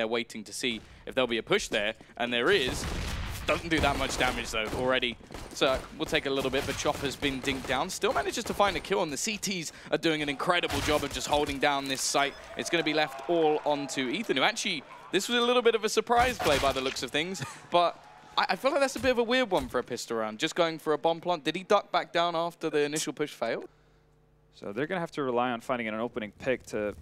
there waiting to see if there'll be a push there, and there is. Doesn't do that much damage though already. So we'll take a little bit, but Chopper's been dinked down. Still manages to find a kill, and the CTs are doing an incredible job of just holding down this site. It's going to be left all onto Ethan, who actually, this was a little bit of a surprise play by the looks of things, but I feel like that's a bit of a weird one for a pistol round. Just going for a bomb plant. Did he duck back down after the initial push failed? So they're going to have to rely on finding an opening pick to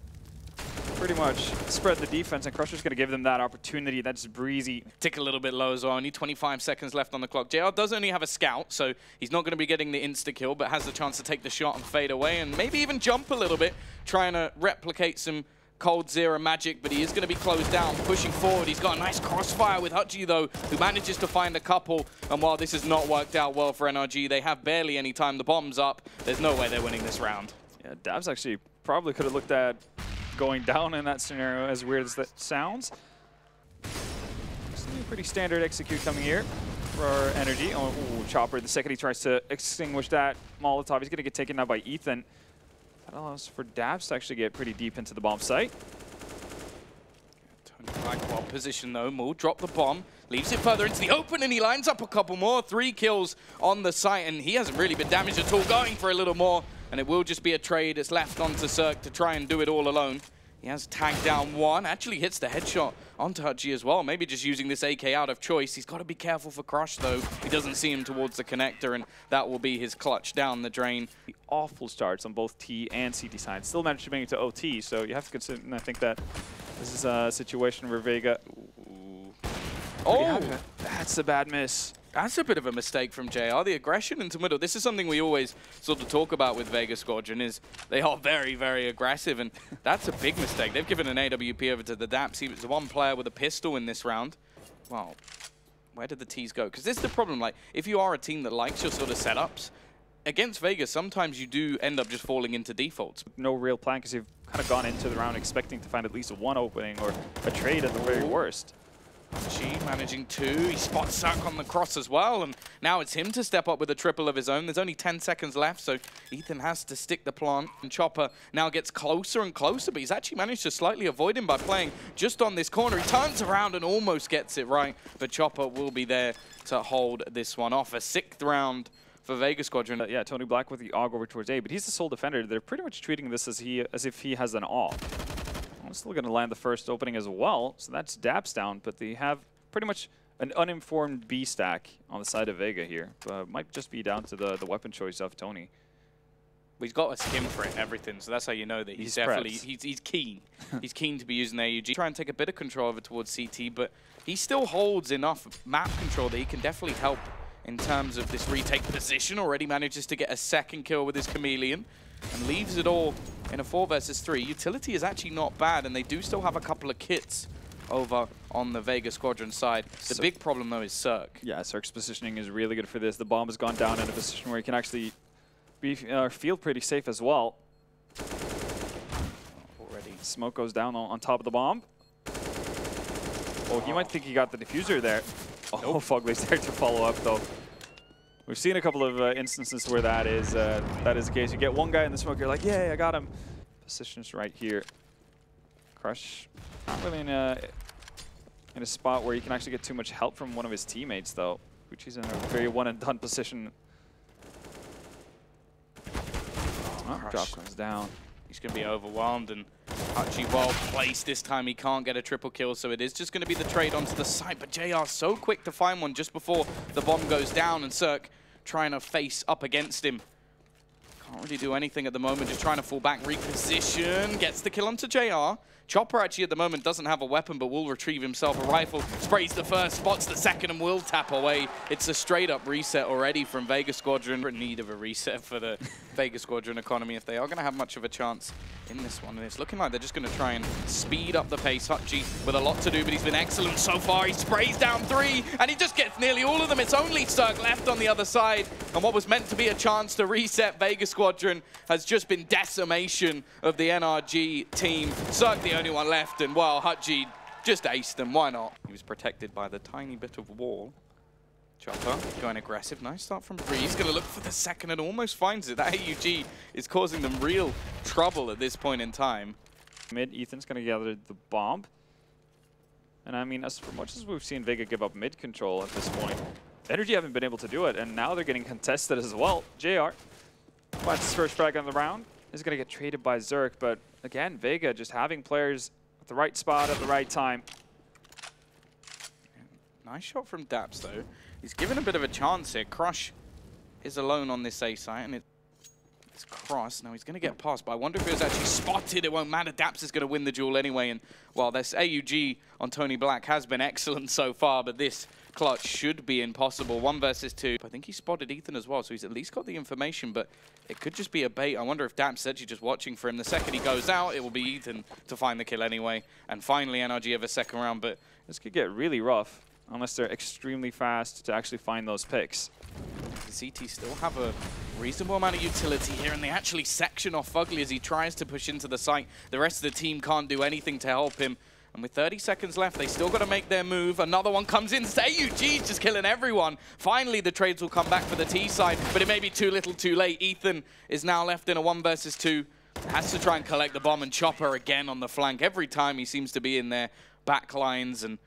pretty much spread the defense, and Crusher's going to give them that opportunity. That's breezy. Tick a little bit low as well. Only 25 seconds left on the clock. JR does only have a scout, so he's not going to be getting the insta-kill, but has the chance to take the shot and fade away, and maybe even jump a little bit, trying to replicate some Cold Zero magic, but he is going to be closed down, pushing forward. He's got a nice crossfire with Hutchie, though, who manages to find a couple. And while this has not worked out well for NRG, they have barely any time. The bomb's up. There's no way they're winning this round. Yeah, Dabs actually probably could have looked at going down in that scenario, as weird as that sounds. It's a pretty standard execute coming here for NRG. Oh, ooh, Chopper, the second he tries to extinguish that Molotov, he's going to get taken out by Ethan. That allows for Dabs to actually get pretty deep into the bomb site. Tony Black well positioned though. Maul drop the bomb, leaves it further into the open, and he lines up a couple more. 3 kills on the site, and he hasn't really been damaged at all. Going for a little more, and it will just be a trade. It's left onto Cirque to try and do it all alone. He has tagged down one. Actually hits the headshot onto Hutchie as well. Maybe just using this AK out of choice. He's got to be careful for Crush, though. He doesn't see him towards the connector, and that will be his clutch down the drain. Awful starts on both T and CT sides. Still managed to bring it to OT, so you have to consider, and I think that this is a situation where Vega... Oh! That's a bad miss. That's a bit of a mistake from JR. The aggression into middle. This is something we always sort of talk about with Vega Squadron, is they are very, very aggressive, and that's a big mistake. They've given an AWP over to the Daps. He was the one player with a pistol in this round. Well, where did the T's go? Because this is the problem. Like, if you are a team that likes your sort of setups, against Vegas, sometimes you do end up just falling into defaults. No real plan, because you've kind of gone into the round expecting to find at least one opening or a trade at the very worst. G managing 2, he spots Cirque on the cross as well, and now it's him to step up with a triple of his own. There's only 10 seconds left, so Ethan has to stick the plant, and Chopper now gets closer and closer, but he's actually managed to slightly avoid him by playing just on this corner. He turns around and almost gets it right, but Chopper will be there to hold this one off. A 6th round for Vega Squadron. Yeah, Tony Black with the AUG over towards A, but he's the sole defender. They're pretty much treating this as if he has an AUG. I'm still going to land the first opening as well, so that's Daps down, but they have pretty much an uninformed B stack on the side of Vega here. Might just be down to the weapon choice of Tony. Well, he's got a skim for it, everything, so that's how you know that he's definitely, he's keen. He's keen to be using the AUG. Try and take a bit of control over towards CT, but he still holds enough map control that he can definitely help in terms of this retake position. Already manages to get a 2nd kill with his Chameleon, and leaves it all in a 4 versus 3. Utility is actually not bad, and they do still have a couple of kits over on the Vega Squadron side. The big problem, though, is Cirque. Yeah, Cirque's positioning is really good for this. The bomb has gone down in a position where he can actually feel pretty safe as well. Already, smoke goes down on top of the bomb. Oh, he might think he got the diffuser there. Oh, nope. Fugly's there to follow up, though. We've seen a couple of instances where that is the case. You get one guy in the smoke, you're like, yeah, I got him. Position's right here. Crush, not really in a spot where he can actually get too much help from one of his teammates, though. Gucci's in a very one-and-done position. Oh, drop comes down. He's going to be overwhelmed, and Hutchie well placed this time. He can't get a triple kill, so it is just going to be the trade onto the side. But JR so quick to find one just before the bomb goes down, and Cirque trying to face up against him. Can't really do anything at the moment, just trying to fall back, reposition, gets the kill onto JR. Chopper actually at the moment doesn't have a weapon, but will retrieve himself a rifle. Sprays the first, spots the second, and will tap away. It's a straight up reset already from Vega Squadron. We're in need of a reset for the Vega Squadron economy if they are going to have much of a chance in this one. And it's looking like they're just going to try and speed up the pace. Hutchie with a lot to do, but he's been excellent so far. He sprays down 3, and he just gets nearly all of them. It's only Cirque left on the other side. And what was meant to be a chance to reset Vega Squadron has just been decimation of the NRG team. Cirque the only one left, and well, Hutchie just aced them. Why not? He was protected by the tiny bit of wall. Chopper going aggressive. Nice start from Bree. He's going to look for the second and almost finds it. That AUG is causing them real trouble at this point in time. Mid, Ethan's going to gather the bomb. And I mean, as much as we've seen Vega give up mid control at this point, NRG haven't been able to do it, and now they're getting contested as well. JR finds his first frag on the round. Is going to get traded by Zerk, but again, Vega just having players at the right spot at the right time. Nice shot from Daps, though. He's given a bit of a chance here. Crush is alone on this A site, and it's Cross. Now he's going to get past, but I wonder if it was actually spotted. It won't matter. Daps is going to win the duel anyway, and while this AUG on Tony Black has been excellent so far, but this clutch should be impossible. 1 versus 2. I think he spotted Ethan as well, so he's at least got the information, but it could just be a bait. I wonder if Daps is actually just watching for him. The second he goes out, it will be Ethan to find the kill anyway. And finally, NRG have a second round, but this could get really rough unless they're extremely fast to actually find those picks. The CT still have a reasonable amount of utility here, and they actually section off Fugly as he tries to push into the site. The rest of the team can't do anything to help him. And with 30 seconds left, they still got to make their move. Another one comes in. AUG just killing everyone. Finally, the trades will come back for the T side, but it may be too little too late. Ethan is now left in a 1 versus 2. Has to try and collect the bomb, and Chopper again on the flank. Every time he seems to be in their back lines. And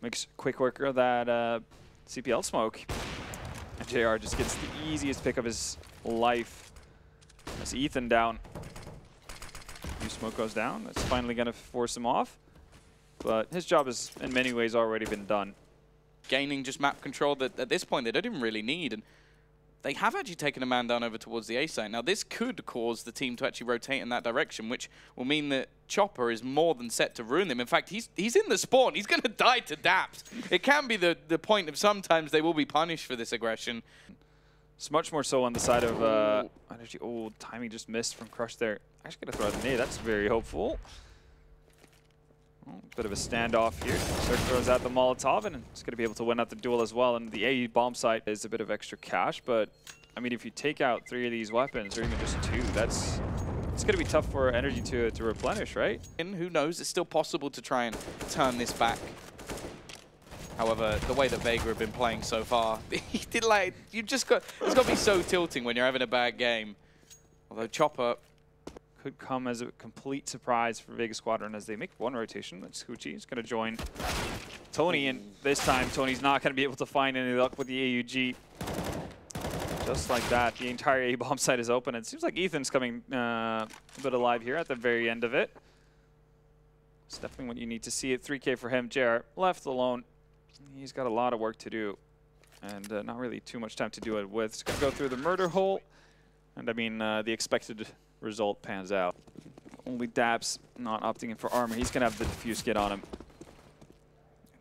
makes quick work of that CPL smoke. And JR just gets the easiest pick of his life. That's Ethan down. New smoke goes down. That's finally going to force him off. But his job has, in many ways, already been done. Gaining just map control that at this point they don't even really need. And they have actually taken a man down over towards the A side. Now, this could cause the team to actually rotate in that direction, which will mean that Chopper is more than set to ruin them. In fact, he's in the spawn. He's going to die to Daps. It can be the point of sometimes they will be punished for this aggression. It's much more so on the side of NRG. Oh, timing just missed from Crush there. Actually going to throw out a nade. That's very hopeful. Oh, bit of a standoff here. Zerk throws out the Molotov, and it's going to be able to win out the duel as well. And the AE bomb site is a bit of extra cash, but I mean, if you take out 3 of these weapons, or even just 2, it's going to be tough for NRG to replenish, right? And who knows? It's still possible to try and turn this back. However, the way that Vega have been playing so far, it's got to be so tilting when you're having a bad game. Although Chopper could come as a complete surprise for Vega Squadron as they make 1 rotation. That's Hoochie. He's going to join Tony, and this time Tony's not going to be able to find any luck with the AUG. Just like that, the entire A-bomb site is open. It seems like Ethan's coming a bit alive here at the very end of it. It's definitely what you need to see at 3K for him. JR left alone. He's got a lot of work to do, and not really too much time to do it with. He's going to go through the murder hole, and I mean, the expected result pans out. Only Daps not opting in for armor. He's going to have the diffuse get on him.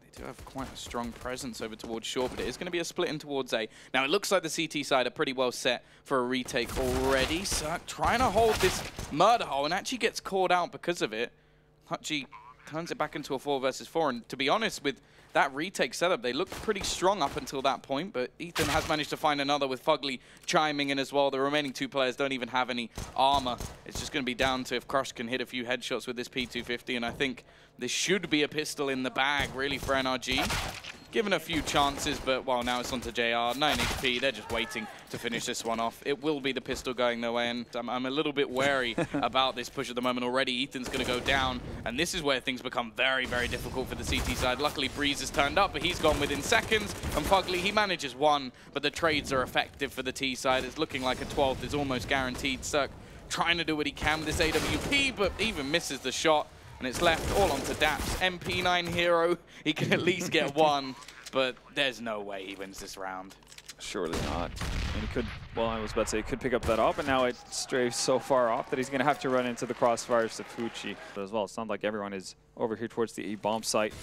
They do have quite a strong presence over towards short, but it is going to be a split in towards A. Now, it looks like the CT side are pretty well set for a retake already. So trying to hold this murder hole, and actually gets caught out because of it. Hutchie turns it back into a 4 versus 4, and to be honest, with that retake setup, they looked pretty strong up until that point, but Ethan has managed to find another with Fugly chiming in as well. The remaining 2 players don't even have any armor. It's just going to be down to if Crush can hit a few headshots with this P250, and I think this should be a pistol in the bag, really, for NRG. Given a few chances, but well, now it's on to JR. 9 HP, they're just waiting to finish this one off. It will be the pistol going their way, and I'm a little bit wary about this push at the moment already. Ethan's going to go down, and this is where things become very, very difficult for the CT side. Luckily, Breeze has turned up, but he's gone within seconds, and Fugly, he manages 1, but the trades are effective for the T side. It's looking like a 12th is almost guaranteed. Zerk trying to do what he can with this AWP, but even misses the shot. And it's left all onto Daps. MP9 hero, he can at least get 1, but there's no way he wins this round. Surely not. And he could, well, I was about to say, he could pick up that op, and now it strays so far off that he's going to have to run into the crossfires of Fuchi as well. It sounds like everyone is over here towards the E-bomb site.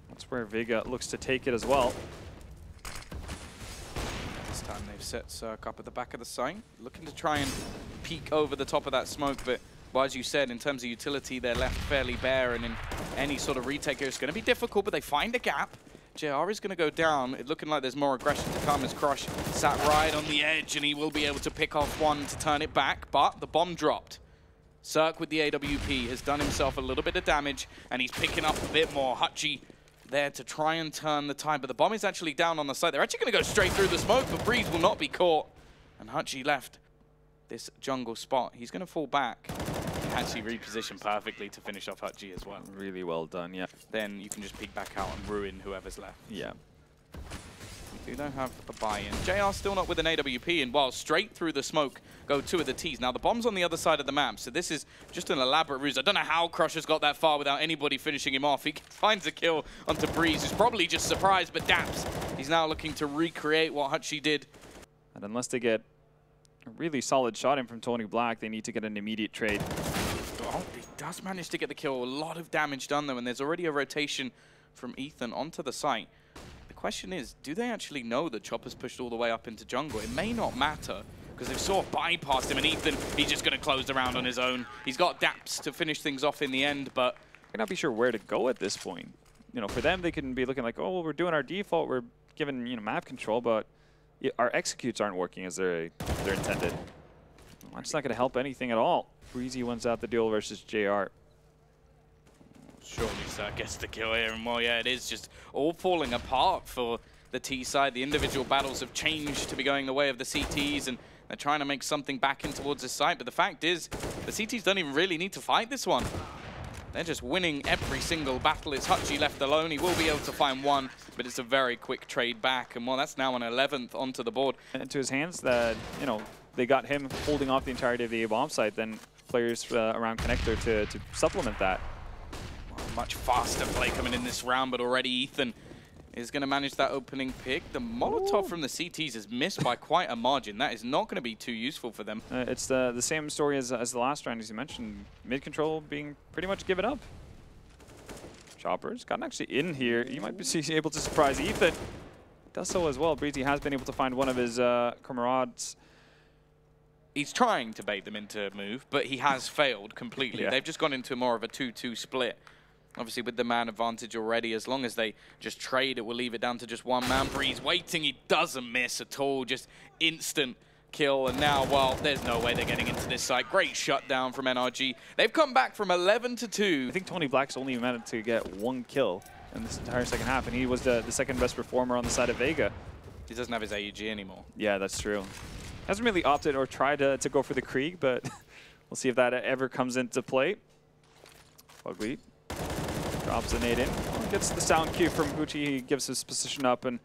That's where Vega looks to take it as well. This time they've set Zerk up at the back of the site, looking to try and peek over the top of that smoke, but well, as you said, in terms of utility, they're left fairly bare, and in any sort of retake here, it's going to be difficult, but they find a gap. JR is going to go down. It's looking like there's more aggression to come as Crush sat right on the edge, and he will be able to pick off 1 to turn it back, but the bomb dropped. Zerk with the AWP has done himself a little bit of damage, and he's picking up a bit more. Hutchie there to try and turn the tide, but the bomb is actually down on the site. They're actually going to go straight through the smoke, but Breeze will not be caught, and Hutchie left this jungle spot. He's going to fall back. actually repositioned perfectly to finish off Hutchie as well. Really well done, yeah. Then you can just peek back out and ruin whoever's left. Yeah. We don't have a buy-in. JR still not with an AWP, and while straight through the smoke go two of the Ts. Now the bomb's on the other side of the map, so this is just an elaborate ruse. I don't know how Crusher's got that far without anybody finishing him off. He finds a kill onto Breeze, who's probably just surprised, but Daps, he's now looking to recreate what Hutchie did. And unless they get a really solid shot in from Tony Black, they need to get an immediate trade. Oh, he does manage to get the kill. A lot of damage done though, and there's already a rotation from Ethan onto the site. The question is, do they actually know that Chopper's pushed all the way up into jungle? It may not matter, because they've sort of bypassed him, and Ethan, he's just going to close the round on his own. He's got Daps to finish things off in the end, but... I'm not be sure where to go at this point. You know, for them, they can be looking like, oh, well, we're doing our default, we're given, you know, map control, but our executes aren't working as they're intended. Well, that's not going to help anything at all. Breezy wins out the duel versus JR. Surely Sir gets the kill here, and well, yeah, it is just all falling apart for the T side. The individual battles have changed to be going the way of the CTs, and they're trying to make something back in towards this side. But the fact is, the CTs don't even really need to fight this one. They're just winning every single battle. It's Hutchie left alone. He will be able to find one, but it's a very quick trade back. And well, that's now an 11th onto the board. And to his hands, that, you know, they got him holding off the entirety of the A-bomb site, then players around Connector to supplement that. Much faster play coming in this round, but already Ethan is going to manage that opening pick. The Molotov from the CTs is missed by quite a margin. That is not going to be too useful for them. It's the same story as the last round, as you mentioned. Mid-control being pretty much given up. Chopper's gotten actually in here. You might be able to surprise Ethan. Does so as well. Breezy has been able to find one of his comrades. He's trying to bait them into move, but he has failed completely. Yeah. They've just gone into more of a 2-2 split. Obviously, with the man advantage already, as long as they just trade, it will leave it down to just one man. Breeze waiting, he doesn't miss at all, just instant kill. And now, well, there's no way they're getting into this site. Great shutdown from NRG. They've come back from 11-2. I think Tony Black's only managed to get one kill in this entire second half, and he was the second best performer on the side of Vega. He doesn't have his AUG anymore. Yeah, that's true. Hasn't really opted or tried to go for the Krieg, but we'll see if that ever comes into play. Fugly drops the nade in. Gets the sound cue from Gucci. He gives his position up, and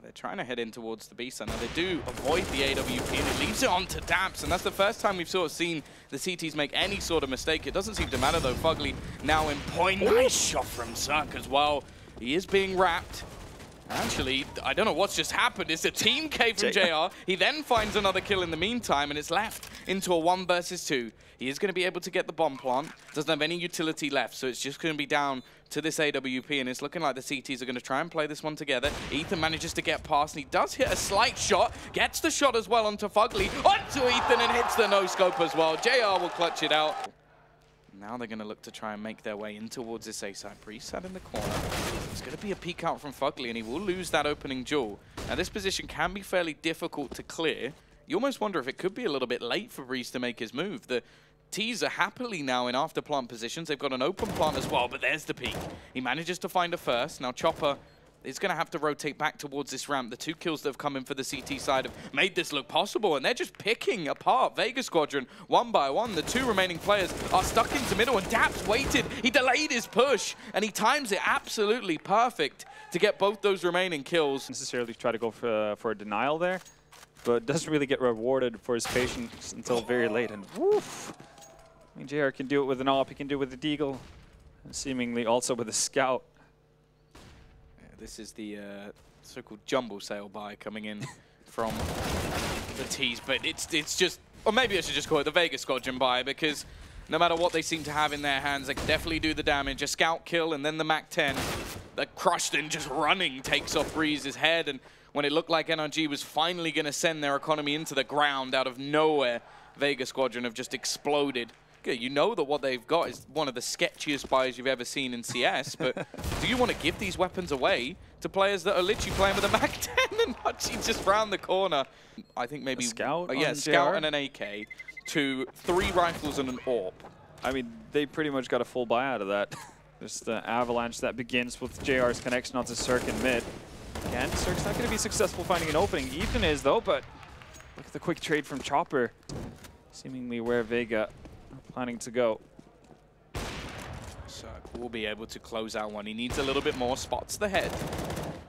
they're trying to head in towards the B side. Now they do avoid the AWP, and it leaves it on to Daps, and that's the first time we've sort of seen the CTs make any sort of mistake. It doesn't seem to matter though. Fugly now in point. Nice shot from Zerk as well. He is being wrapped. Actually, I don't know what's just happened. It's a team K from JR. He then finds another kill in the meantime, and it's left into a 1 versus 2. He is going to be able to get the bomb plant. Doesn't have any utility left, so it's just going to be down to this AWP, and it's looking like the CTs are going to try and play this one together. Ethan manages to get past, and he does hit a slight shot. Gets the shot as well onto Fugly. Onto Ethan, and hits the no-scope as well. JR will clutch it out. Now they're going to look to try and make their way in towards this A side. Breeze sat in the corner. It's going to be a peek out from Fugly, and he will lose that opening duel. Now this position can be fairly difficult to clear. You almost wonder if it could be a little bit late for Breeze to make his move. The T's are happily now in after plant positions. They've got an open plant as well, but there's the peek. He manages to find a first. Now Chopper is going to have to rotate back towards this ramp. The 2 kills that have come in for the CT side have made this look possible, and they're just picking apart Vega Squadron one by one. The 2 remaining players are stuck into middle, and Daps waited. He delayed his push, and he times it absolutely perfect to get both those remaining kills. Necessarily try to go for a denial there, but doesn't really get rewarded for his patience until very late. And woof! I mean, JR can do it with an AWP, he can do it with a Deagle, and seemingly also with a Scout. This is the so-called jumble sale buy coming in from the T's, but it's just, or maybe I should just call it the Vega Squadron buy, because no matter what they seem to have in their hands, they can definitely do the damage. A scout kill, and then the Mac-10, the crushed and just running takes off Breeze's head, and when it looked like NRG was finally going to send their economy into the ground out of nowhere, Vega Squadron have just exploded. You know that what they've got is one of the sketchiest buys you've ever seen in CS, but do you want to give these weapons away to players that are literally playing with a Mac-10 and Hutchie just round the corner? I think maybe a Scout, Scout and an AK to 3 rifles and an AWP. I mean, they pretty much got a full buy out of that. Just the avalanche that begins with JR's connection onto Cirque in mid. Again, Cirque's not going to be successful finding an opening. Ethan is though, but look at the quick trade from Chopper. Seemingly where Vega planning to go. Cirque will be able to close out one. He needs a little bit more. Spots the head.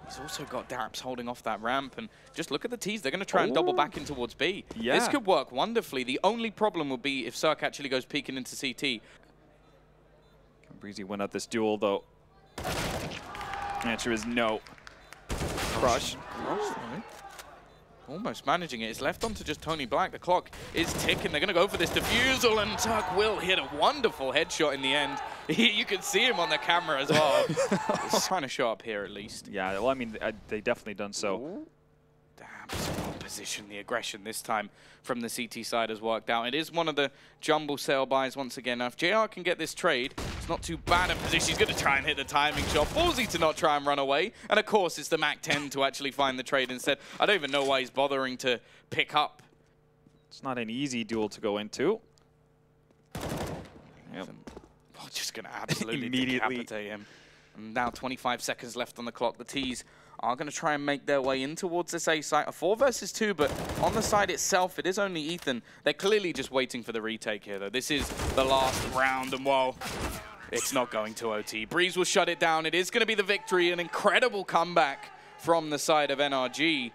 He's also got Daps holding off that ramp. And just look at the T's. They're going to try and double back in towards B. Yeah. This could work wonderfully. The only problem would be if Cirque actually goes peeking into CT. Can Breezy win out this duel, though? The answer is no. Crush. Almost managing it. It's left on to just Tony Black. The clock is ticking. They're going to go for this defusal, and Cirque will hit a wonderful headshot in the end. You can see him on the camera as well. He's trying to show up here at least. Yeah, well, I mean, they definitely done so. Ooh. Damn, position. The aggression this time from the CT side has worked out. It is one of the jumble sale buys once again. Now, if JR can get this trade, it's not too bad a position. He's going to try and hit the timing shot. Ballsy to not try and run away. And of course, it's the Mac-10 to actually find the trade instead. I don't even know why he's bothering to pick up. It's not an easy duel to go into. Yep. Oh, just going to absolutely immediately decapitate him. And now 25 seconds left on the clock. The T's are going to try and make their way in towards this A site. A 4 versus 2, but on the side itself, it is only Ethan. They're clearly just waiting for the retake here, though. This is the last round, and whoa, it's not going to OT. Breeze will shut it down. It is going to be the victory. An incredible comeback from the side of NRG.